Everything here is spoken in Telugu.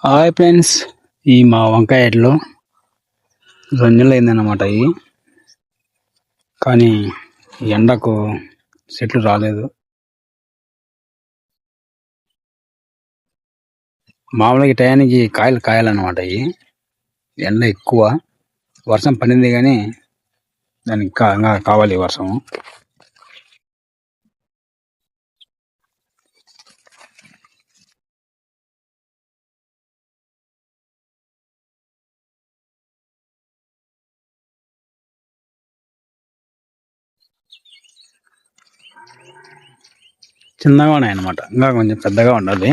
హాయ్ ఫ్రెండ్స్, ఈ మా వంకాయ ఎడ్లు 2 నెలలు అయిందన్నమాట. ఇవి కానీ ఎండకు చెట్లు రాలేదు. మామూలుగా ఈ టయానికి కాయలు కాయాలన్నమాట. ఇవి ఎండ ఎక్కువ, వర్షం పడింది కానీ దానికి ఇంకా కావాలి వర్షం. చిన్నగా ఉన్నాయి అన్నమాట, ఇంకా కొంచెం పెద్దగా ఉండాలి.